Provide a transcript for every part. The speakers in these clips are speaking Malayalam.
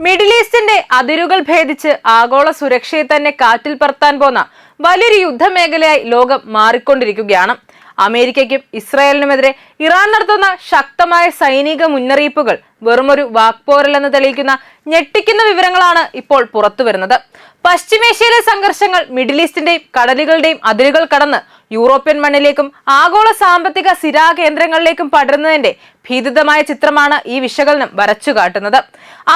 മിഡിൽ ഈസ്റ്റിന്റെ അതിരുകൾ ഭേദിച്ച് ആഗോള സുരക്ഷയെ തന്നെ കാറ്റിൽ പറത്താൻ പോന്ന വലിയൊരു യുദ്ധമേഖലയായി ലോകം മാറിക്കൊണ്ടിരിക്കുകയാണ്. അമേരിക്കയ്ക്കും ഇസ്രായേലിനുമെതിരെ ഇറാൻ നടത്തുന്ന ശക്തമായ സൈനിക മുന്നറിയിപ്പുകൾ വെറുമൊരു വാക്പോരലെന്ന് തെളിയിക്കുന്ന ഞെട്ടിക്കുന്ന വിവരങ്ങളാണ് ഇപ്പോൾ പുറത്തുവരുന്നത്. പശ്ചിമേഷ്യയിലെ സംഘർഷങ്ങൾ മിഡിൽ ഈസ്റ്റിന്റെയും കടലുകളുടെയും അതിരുകൾ കടന്ന് യൂറോപ്യൻ മണ്ണിലേക്കും ആഗോള സാമ്പത്തിക സ്ഥിരാകേന്ദ്രങ്ങളിലേക്കും പടരുന്നതിന്റെ ഭീതിതമായ ചിത്രമാണ് ഈ വിശകലനം വരച്ചുകാട്ടുന്നത്.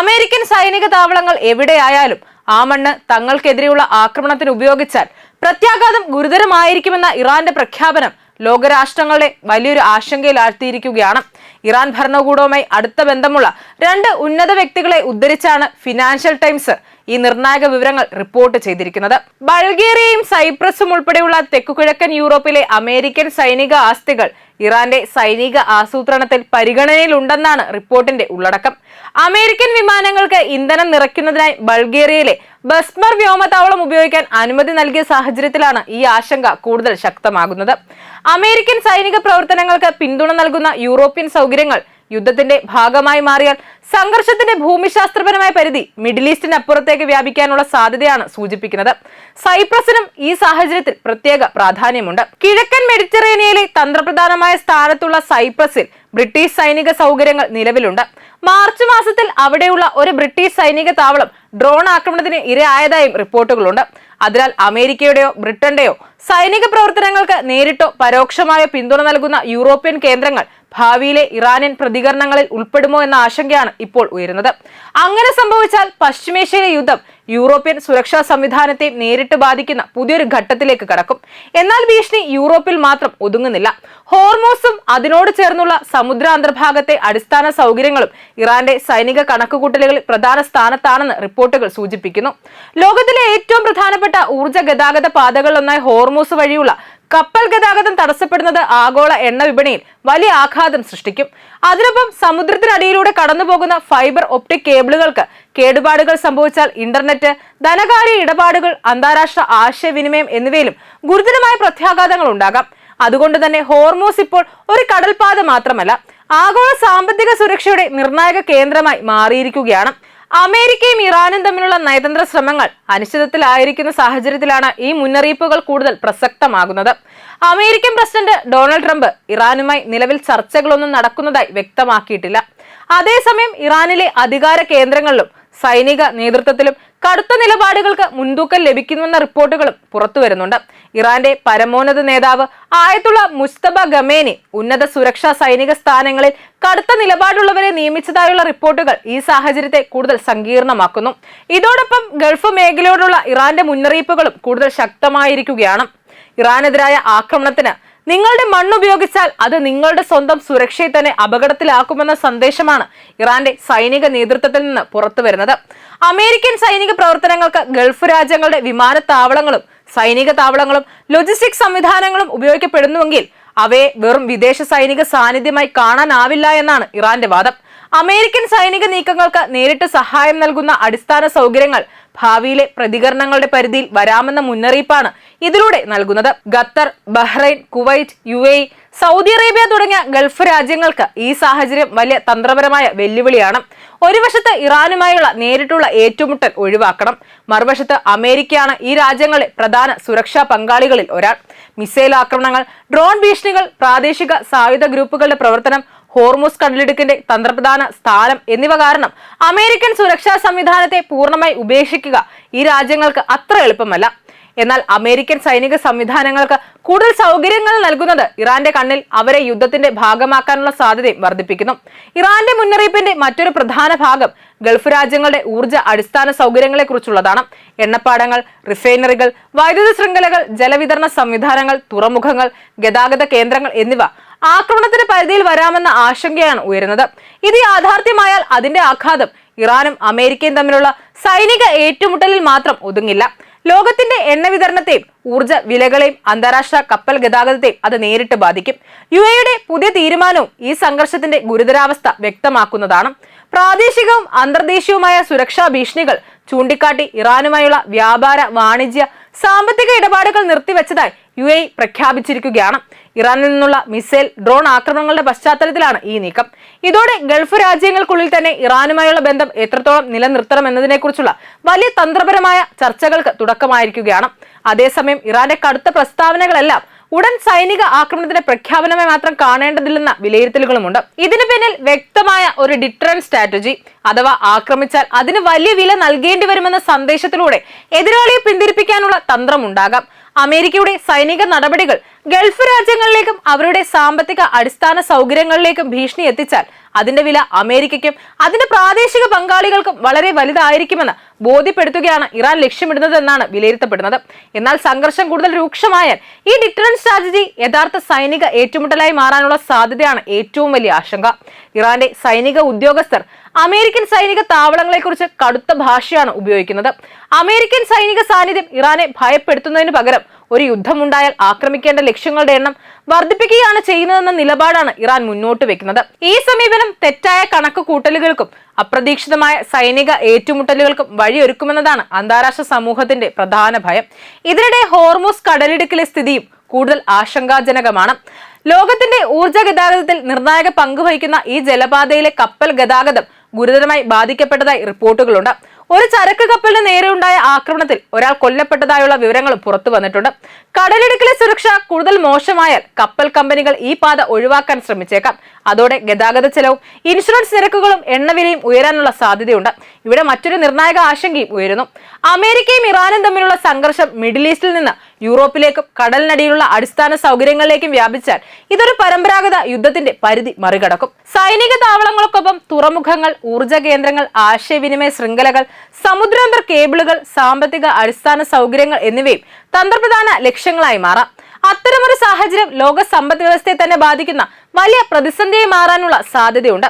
അമേരിക്കൻ സൈനിക താവളങ്ങൾ എവിടെയായാലും ആ മണ്ണ് തങ്ങൾക്കെതിരെയുള്ള ആക്രമണത്തിന് ഉപയോഗിച്ചാൽ പ്രത്യാഘാതം ഗുരുതരമായിരിക്കുമെന്ന ഇറാന്റെ പ്രഖ്യാപനം ലോകരാഷ്ട്രങ്ങളുടെ വലിയൊരു ആശങ്കയിലാഴ്ത്തിയിരിക്കുകയാണ്. ഇറാൻ ഭരണകൂടവുമായി അടുത്ത ബന്ധമുള്ള രണ്ട് ഉന്നത വ്യക്തികളെ ഉദ്ധരിച്ചാണ് ഫിനാൻഷ്യൽ ടൈംസ് ഈ നിർണായക വിവരങ്ങൾ റിപ്പോർട്ട് ചെയ്തിരിക്കുന്നത്. ബൾഗേറിയയും സൈപ്രസും ഉൾപ്പെടെയുള്ള തെക്കുകിഴക്കൻ യൂറോപ്പിലെ അമേരിക്കൻ സൈനിക ആസ്തികൾ ഇറാന്റെ സൈനിക ആസൂത്രണത്തിൽ പരിഗണനയിലുണ്ടെന്നാണ് റിപ്പോർട്ടിന്റെ ഉള്ളടക്കം. അമേരിക്കൻ വിമാനങ്ങൾക്ക് ഇന്ധനം നിറയ്ക്കുന്നതിനായി ബൾഗേറിയയിലെ ബസ്മർ വ്യോമതാവളം ഉപയോഗിക്കാൻ അനുമതി നൽകിയ സാഹചര്യത്തിലാണ് ഈ ആശങ്ക കൂടുതൽ ശക്തമാകുന്നത്. അമേരിക്കൻ സൈനിക പ്രവർത്തനങ്ങൾക്ക് പിന്തുണ നൽകുന്ന യൂറോപ്യൻ സൗകര്യങ്ങൾ യുദ്ധത്തിന്റെ ഭാഗമായി മാറിയാൽ സംഘർഷത്തിന്റെ ഭൂമിശാസ്ത്രപരമായ പരിധി മിഡിൽ ഈസ്റ്റിനപ്പുറത്തേക്ക് വ്യാപിക്കാനുള്ള സാധ്യതയാണ് സൂചിപ്പിക്കുന്നത്. സൈപ്രസിനും ഈ സാഹചര്യത്തിൽ പ്രത്യേക പ്രാധാന്യമുണ്ട്. കിഴക്കൻ മെഡിറ്ററേനിയയിലെ തന്ത്രപ്രധാനമായ സ്ഥാനത്തുള്ള സൈപ്രസിൽ ബ്രിട്ടീഷ് സൈനിക സൗകര്യങ്ങൾ നിലവിലുണ്ട്. മാർച്ച് മാസത്തിൽ അവിടെയുള്ള ഒരു ബ്രിട്ടീഷ് സൈനിക താവളം ഡ്രോൺ ആക്രമണത്തിന് ഇരയായതായും റിപ്പോർട്ടുകളുണ്ട്. അതിനാൽ അമേരിക്കയുടെയോ ബ്രിട്ടന്റെയോ സൈനിക പ്രവർത്തനങ്ങൾക്ക് നേരിട്ടോ പരോക്ഷമായോ പിന്തുണ നൽകുന്ന യൂറോപ്യൻ കേന്ദ്രങ്ങൾ ഭാവിയിലെ ഇറാനിയൻ പ്രതികരണങ്ങളിൽ ഉൾപ്പെടുമോ എന്ന ആശങ്കയാണ് ഇപ്പോൾ ഉയരുന്നത്. അങ്ങനെ സംഭവിച്ചാൽ പശ്ചിമേഷ്യയിലെ യുദ്ധം യൂറോപ്യൻ സുരക്ഷാ സംവിധാനത്തെ നേരിട്ട് ബാധിക്കുന്ന പുതിയൊരു ഘട്ടത്തിലേക്ക് കടക്കും. എന്നാൽ ഭീഷണി യൂറോപ്പിൽ മാത്രം ഒതുങ്ങുന്നില്ല. ഹോർമൂസും അതിനോട് ചേർന്നുള്ള സമുദ്ര അന്തർഭാഗത്തെ അടിസ്ഥാന സൗകര്യങ്ങളും ഇറാന്റെ സൈനിക കണക്കുകൂട്ടലുകളിൽ പ്രധാന സ്ഥാനത്താണെന്ന് റിപ്പോർട്ടുകൾ സൂചിപ്പിക്കുന്നു. ലോകത്തിലെ ഏറ്റവും പ്രധാനപ്പെട്ട ഊർജ്ജ ഗതാഗത പാതകളിലൊന്നായ ഹോർമൂസ് വഴിയുള്ള കപ്പൽ ഗതാഗതം തടസ്സപ്പെടുന്നത് ആഗോള എണ്ണ വിപണിയിൽ വലിയ ആഘാതം സൃഷ്ടിക്കും. അതിനൊപ്പം സമുദ്രത്തിനടിയിലൂടെ കടന്നുപോകുന്ന ഫൈബർ ഒപ്റ്റിക് കേബിളുകൾക്ക് കേടുപാടുകൾ സംഭവിച്ചാൽ ഇന്റർനെറ്റ്, ധനകാര്യ ഇടപാടുകൾ, അന്താരാഷ്ട്ര ആശയവിനിമയം എന്നിവയിലും ഗുരുതരമായ പ്രത്യാഘാതങ്ങൾ ഉണ്ടാകാം. അതുകൊണ്ട് തന്നെ ഹോർമൂസ് ഇപ്പോൾ ഒരു കടൽപാത മാത്രമല്ല, ആഗോള സാമ്പത്തിക സുരക്ഷയുടെ നിർണായക കേന്ദ്രമായി മാറിയിരിക്കുകയാണ്. അമേരിക്കയും ഇറാനും തമ്മിലുള്ള നയതന്ത്ര ശ്രമങ്ങൾ അനിശ്ചിതത്വത്തിലായിരിക്കുന്ന സാഹചര്യത്തിലാണ് ഈ മുന്നറിയിപ്പുകൾ കൂടുതൽ പ്രസക്തമാകുന്നത്. അമേരിക്കൻ പ്രസിഡന്റ് ഡൊണാൾഡ് ട്രംപ് ഇറാനുമായി നിലവിൽ ചർച്ചകളൊന്നും നടക്കുന്നതായി വ്യക്തമാക്കിയിട്ടില്ല. അതേസമയം ഇറാനിലെ അധികാര കേന്ദ്രങ്ങളിലും സൈനിക നേതൃത്വത്തിലും കടുത്ത നിലപാടുകൾക്ക് മുൻതൂക്കം ലഭിക്കുന്നുവെന്ന റിപ്പോർട്ടുകളും പുറത്തുവരുന്നുണ്ട്. ഇറാന്റെ പരമോന്നത നേതാവ് ആയത്തുള്ള മുസ്തഫ ഖമേനി ഉന്നത സുരക്ഷാ സൈനിക സ്ഥാനങ്ങളിൽ കടുത്ത നിലപാടുള്ളവരെ നിയമിച്ചതായുള്ള റിപ്പോർട്ടുകൾ ഈ സാഹചര്യത്തെ കൂടുതൽ സങ്കീർണമാക്കുന്നു. ഇതോടൊപ്പം ഗൾഫ് മേഖലയോടുള്ള ഇറാന്റെ മുന്നറിയിപ്പുകളും കൂടുതൽ ശക്തമായിരിക്കുകയാണ്. ഇറാനെതിരായ ആക്രമണത്തിന് നിങ്ങളുടെ മണ്ണുപയോഗിച്ചാൽ അത് നിങ്ങളുടെ സ്വന്തം സുരക്ഷയെ തന്നെ അപകടത്തിലാക്കുമെന്ന സന്ദേശമാണ് ഇറാന്റെ സൈനിക നേതൃത്വത്തിൽ നിന്ന് പുറത്തു വരുന്നത്. അമേരിക്കൻ സൈനിക പ്രവർത്തനങ്ങൾക്ക് ഗൾഫ് രാജ്യങ്ങളുടെ വിമാനത്താവളങ്ങളും സൈനിക താവളങ്ങളും ലോജിസ്റ്റിക് സംവിധാനങ്ങളും ഉപയോഗിക്കപ്പെടുന്നുവെങ്കിൽ അവയെ വെറും വിദേശ സൈനിക സാന്നിധ്യമായി കാണാനാവില്ല എന്നാണ് ഇറാന്റെ വാദം. അമേരിക്കൻ സൈനിക നീക്കങ്ങൾക്ക് നേരിട്ട് സഹായം നൽകുന്ന അടിസ്ഥാന സൗകര്യങ്ങൾ ഭാവിയിലെ പ്രതികരണങ്ങളുടെ പരിധിയിൽ വരാമെന്ന മുന്നറിയിപ്പാണ് ഇതിലൂടെ നൽകുന്നത്. Qatar, Bahrain, Kuwait, UAE, Saudi Arabia തുടങ്ങിയ ഗൾഫ് രാജ്യങ്ങൾക്ക് ഈ സാഹചര്യം വലിയ തന്ത്രപരമായ വെല്ലുവിളിയാണ്. ഒരു വശത്ത് ഇറാനുമായുള്ള നേരിട്ടുള്ള ഏറ്റുമുട്ടൽ ഒഴിവാക്കണം, മറുവശത്ത് അമേരിക്കയാണ് ഈ രാജ്യങ്ങളെ പ്രധാന സുരക്ഷാ പങ്കാളികളിൽ ഒരാൾ. മിസൈൽ ആക്രമണങ്ങൾ, ഡ്രോൺ ഭീഷണികൾ, പ്രാദേശിക സായുധ ഗ്രൂപ്പുകളുടെ പ്രവർത്തനം, ഹോർമൂസ് കടലിടുക്കിന്റെ തന്ത്രപ്രധാന സ്ഥാനം എന്നിവ കാരണം അമേരിക്കൻ സുരക്ഷാ സംവിധാനത്തെ പൂർണ്ണമായി ഉപേക്ഷിക്കുക ഈ രാജ്യങ്ങൾക്ക് അത്ര എളുപ്പമല്ല. എന്നാൽ അമേരിക്കൻ സൈനിക സംവിധാനങ്ങൾക്ക് കൂടുതൽ സൗകര്യങ്ങൾ നൽകുന്നത് ഇറാന്റെ കണ്ണിൽ അവരെ യുദ്ധത്തിന്റെ ഭാഗമാക്കാനുള്ള സാധ്യതയും വർദ്ധിപ്പിക്കുന്നു. ഇറാന്റെ മുന്നറിയിപ്പിന്റെ മറ്റൊരു പ്രധാന ഭാഗം ഗൾഫ് രാജ്യങ്ങളുടെ ഊർജ്ജ അടിസ്ഥാന സൗകര്യങ്ങളെ കുറിച്ചുള്ളതാണ്. എണ്ണപ്പാടങ്ങൾ, റിഫൈനറികൾ, വൈദ്യുത ശൃംഖലകൾ, ജലവിതരണ സംവിധാനങ്ങൾ, തുറമുഖങ്ങൾ, ഗതാഗത കേന്ദ്രങ്ങൾ എന്നിവ ആക്രമണത്തിന്റെ പരിധിയിൽ വരാമെന്ന ആശങ്കയാണ് ഉയരുന്നത്. ഇത് യാഥാർത്ഥ്യമായാൽ അതിന്റെ ആഘാതം ഇറാനും അമേരിക്കയും തമ്മിലുള്ള സൈനിക ഏറ്റുമുട്ടലിൽ മാത്രം ഒതുങ്ങില്ല. ലോകത്തിന്റെ എണ്ണ വിതരണത്തെയും ഊർജ്ജ വിലകളെയും അന്താരാഷ്ട്ര കപ്പൽ ഗതാഗതത്തെയും അത് നേരിട്ട് ബാധിക്കും. UAEയുടെ പുതിയ തീരുമാനവും ഈ സംഘർഷത്തിന്റെ ഗുരുതരാവസ്ഥ വ്യക്തമാക്കുന്നതാണ്. പ്രാദേശികവും അന്തർദേശീയവുമായ സുരക്ഷാ ഭീഷണികൾ ചൂണ്ടിക്കാട്ടി ഇറാനുമായുള്ള വ്യാപാര, വാണിജ്യ, സാമ്പത്തിക ഇടപാടുകൾ നിർത്തിവെച്ചതായി UAE പ്രഖ്യാപിച്ചിരിക്കുകയാണ്. ഇറാനിൽ നിന്നുള്ള മിസൈൽ, ഡ്രോൺ ആക്രമണങ്ങളുടെ പശ്ചാത്തലത്തിലാണ് ഈ നീക്കം. ഇതോടെ ഗൾഫ് രാജ്യങ്ങൾക്കുള്ളിൽ തന്നെ ഇറാനുമായുള്ള ബന്ധം എത്രത്തോളം നിലനിർത്തണം എന്നതിനെക്കുറിച്ചുള്ള വലിയ തന്ത്രപരമായ ചർച്ചകൾക്ക് തുടക്കമായിരിക്കുകയാണ്. അതേസമയം ഇറാന്റെ കടുത്ത പ്രസ്താവനകളെല്ലാം ഉടൻ സൈനിക ആക്രമണത്തിന്റെ പ്രഖ്യാപനമായി മാത്രം കാണേണ്ടതില്ലെന്ന വിലയിരുത്തലുകളുമുണ്ട്. ഇതിന് പിന്നിൽ വ്യക്തമായ ഒരു ഡിറ്ററൻസ് സ്ട്രാറ്റജി അഥവാ ആക്രമിച്ചാൽ അതിന് വലിയ വില നൽകേണ്ടി വരുമെന്ന സന്ദേശത്തിലൂടെ എതിരാളിയെ പിന്തിരിപ്പിക്കാനുള്ള തന്ത്രമുണ്ടാകാം. അമേരിക്കയുടെ സൈനിക നടപടികൾ ഗൾഫ് രാജ്യങ്ങളിലേക്കും അവരുടെ സാമ്പത്തിക അടിസ്ഥാന സൗകര്യങ്ങളിലേക്കും ഭീഷണി എത്തിച്ചാൽ അതിന്റെ വില അമേരിക്കയ്ക്കും അതിന്റെ പ്രാദേശിക പങ്കാളികൾക്കും വളരെ വലുതായിരിക്കുമെന്ന് ബോധ്യപ്പെടുത്തുകയാണ് ഇറാൻ ലക്ഷ്യമിടുന്നത് എന്നാണ് വിലയിരുത്തപ്പെടുന്നത്. എന്നാൽ സംഘർഷം കൂടുതൽ രൂക്ഷമായാൽ ഈ ഡിറ്ററൻസ് സ്ട്രാറ്റജി യഥാർത്ഥ സൈനിക ഏറ്റുമുട്ടലായി മാറാനുള്ള സാധ്യതയാണ് ഏറ്റവും വലിയ ആശങ്ക. ഇറാന്റെ സൈനിക ഉദ്യോഗസ്ഥർ അമേരിക്കൻ സൈനിക താവളങ്ങളെക്കുറിച്ച് കടുത്ത ഭാഷയാണ് ഉപയോഗിക്കുന്നത്. അമേരിക്കൻ സൈനിക സാന്നിധ്യം ഇറാനെ ഭയപ്പെടുത്തുന്നതിന് പകരം ഒരു യുദ്ധമുണ്ടായാൽ ആക്രമിക്കേണ്ട ലക്ഷ്യങ്ങളുടെ എണ്ണം വർദ്ധിപ്പിക്കുകയാണ് ചെയ്യുന്നതെന്ന നിലപാടാണ് ഇറാൻ മുന്നോട്ട് വെക്കുന്നത്. ഈ സമീപനം തെറ്റായ കണക്ക് കൂട്ടലുകൾക്കും അപ്രതീക്ഷിതമായ സൈനിക ഏറ്റുമുട്ടലുകൾക്കും വഴിയൊരുക്കുമെന്നതാണ് അന്താരാഷ്ട്ര സമൂഹത്തിന്റെ പ്രധാന ഭയം. ഇതിനിടെ ഹോർമൂസ് കടലിടുക്കിലെ സ്ഥിതിയും കൂടുതൽ ആശങ്കാജനകമാണ്. ലോകത്തിന്റെ ഊർജ്ജ ഗതാഗതത്തിൽ നിർണായക പങ്ക് വഹിക്കുന്ന ഈ ജലപാതയിലെ കപ്പൽ ഗതാഗതം ഗുരുതരമായി ബാധിക്കപ്പെട്ടതായി റിപ്പോർട്ടുകളുണ്ട്. ഒരു ചരക്ക് കപ്പലിന് നേരെയുണ്ടായ ആക്രമണത്തിൽ ഒരാൾ കൊല്ലപ്പെട്ടതായുള്ള വിവരങ്ങളും പുറത്തു വന്നിട്ടുണ്ട്. കടലിടുക്കിലെ സുരക്ഷ കൂടുതൽ മോശമായാൽ കപ്പൽ കമ്പനികൾ ഈ പാത ഒഴിവാക്കാൻ ശ്രമിച്ചേക്കാം. അതോടെ ഗതാഗത ചെലവും ഇൻഷുറൻസ് നിരക്കുകളും എണ്ണവിലയും ഉയരാനുള്ള സാധ്യതയുണ്ട്. ഇവിടെ മറ്റൊരു നിർണായക ആശങ്കയും ഉയരുന്നു. അമേരിക്കയും ഇറാനും തമ്മിലുള്ള സംഘർഷം മിഡിൽ ഈസ്റ്റിൽ നിന്ന് യൂറോപ്പിലേക്കും കടലിനടിയിലുള്ള അടിസ്ഥാന സൗകര്യങ്ങളിലേക്കും വ്യാപിച്ചാൽ ഇതൊരു പരമ്പരാഗത യുദ്ധത്തിന്റെ പരിധി മറികടക്കും. സൈനിക താവളങ്ങൾക്കൊപ്പം തുറമുഖങ്ങൾ, ഊർജ്ജ കേന്ദ്രങ്ങൾ, ആശയവിനിമയ ശൃംഖലകൾ, സമുദ്രാന്തർ കേബിളുകൾ, സാമ്പത്തിക അടിസ്ഥാന സൗകര്യങ്ങൾ എന്നിവയും തന്ത്രപ്രധാന ലക്ഷ്യങ്ങളായി മാറാം. അത്തരമൊരു സാഹചര്യം ലോക സമ്പദ് വ്യവസ്ഥയെ തന്നെ ബാധിക്കുന്ന വലിയ പ്രതിസന്ധിയായി മാറാനുള്ള സാധ്യതയുണ്ട്.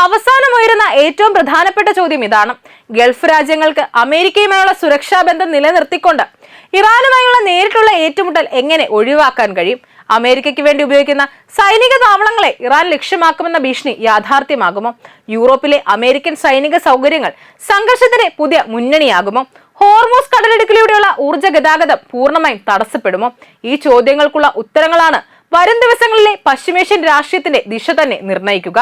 അവസാനം ഉയരുന്ന ഏറ്റവും പ്രധാനപ്പെട്ട ചോദ്യം ഇതാണ്: ഗൾഫ് രാജ്യങ്ങൾക്ക് അമേരിക്കയുമായുള്ള സുരക്ഷാ ബന്ധം നിലനിർത്തിക്കൊണ്ട് ഇറാനുമായുള്ള നേരിട്ടുള്ള ഏറ്റുമുട്ടൽ എങ്ങനെ ഒഴിവാക്കാൻ കഴിയും? അമേരിക്കയ്ക്ക് വേണ്ടി ഉപയോഗിക്കുന്ന സൈനിക താവളങ്ങളെ ഇറാൻ ലക്ഷ്യമാക്കുമെന്ന ഭീഷണി യാഥാർത്ഥ്യമാകുമോ? യൂറോപ്പിലെ അമേരിക്കൻ സൈനിക സൗകര്യങ്ങൾ സംഘർഷത്തിന് പുതിയ മുന്നണിയാകുമോ? ഹോർമൂസ് കടലിടുക്കിലൂടെയുള്ള ഊർജ്ജ ഗതാഗതം പൂർണ്ണമായും തടസ്സപ്പെടുമോ? ഈ ചോദ്യങ്ങൾക്കുള്ള ഉത്തരങ്ങളാണ് വരും ദിവസങ്ങളിലെ പശ്ചിമേഷ്യൻ രാഷ്ട്രീയത്തിന്റെ ദിശ തന്നെ നിർണ്ണയിക്കുക.